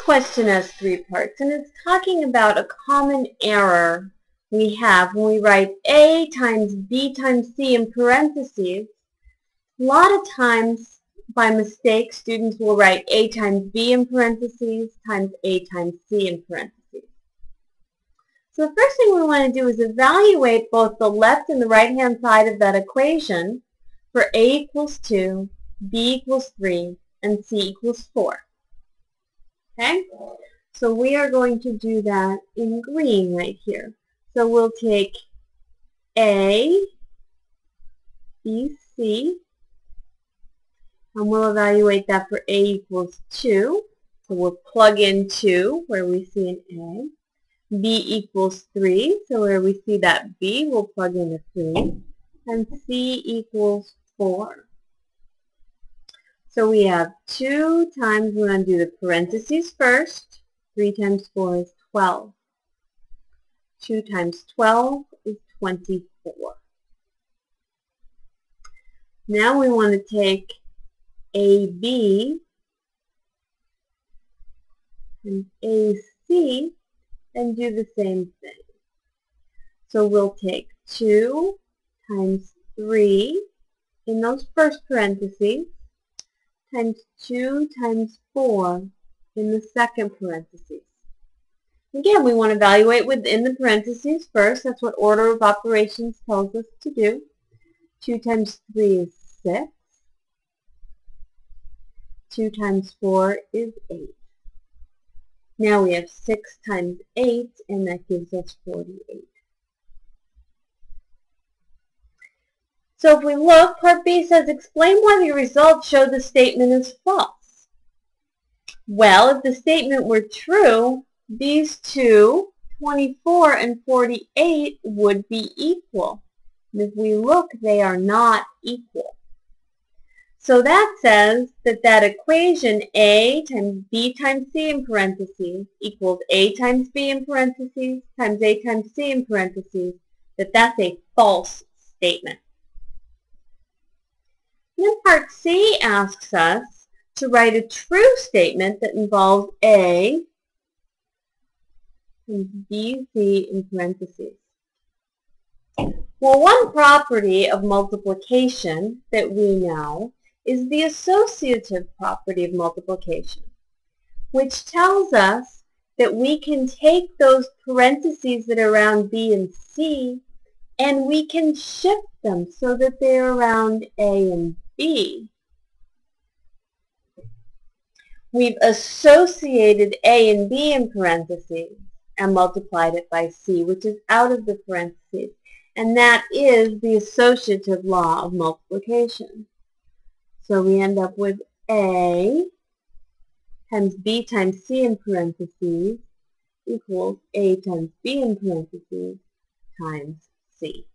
question has 3 parts, and it's talking about a common error we have when we write A times B times C in parentheses. A lot of times, by mistake, students will write A times B in parentheses times A times C in parentheses. So the first thing we want to do is evaluate both the left and the right-hand side of that equation for A equals 2, B equals 3, and C equals 4. Okay? So we are going to do that in green right here. So we'll take A, B, C, and we'll evaluate that for A equals 2. So we'll plug in 2 where we see an A. B equals 3, so where we see that B, we'll plug in a 3. And C equals 4. So we have 2 times, we're going to do the parentheses first. 3 times 4 is 12. 2 times 12 is 24. Now we want to take AB and AC and do the same thing. So we'll take 2 times 3 in those first parentheses times 2 times 4 in the second parentheses. Again, we want to evaluate within the parentheses first. That's what order of operations tells us to do. 2 times 3 is 6. 2 times 4 is 8. Now we have 6 times 8, and that gives us 48. So if we look, Part B says, explain why the results show the statement is false. Well, if the statement were true, these two, 24 and 48, would be equal. And if we look, they are not equal. So that says that that equation A times B times C in parentheses equals A times B in parentheses times A times C in parentheses, that's a false statement. And then Part C asks us to write a true statement that involves A times B, C in parentheses. Well, one property of multiplication that we know is the associative property of multiplication, which tells us that we can take those parentheses that are around B and C and we can shift them so that they're around A and B. We've associated A and B in parentheses and multiplied it by C, which is out of the parentheses. And that is the associative law of multiplication. So we end up with A times B times C in parentheses equals A times B in parentheses times C.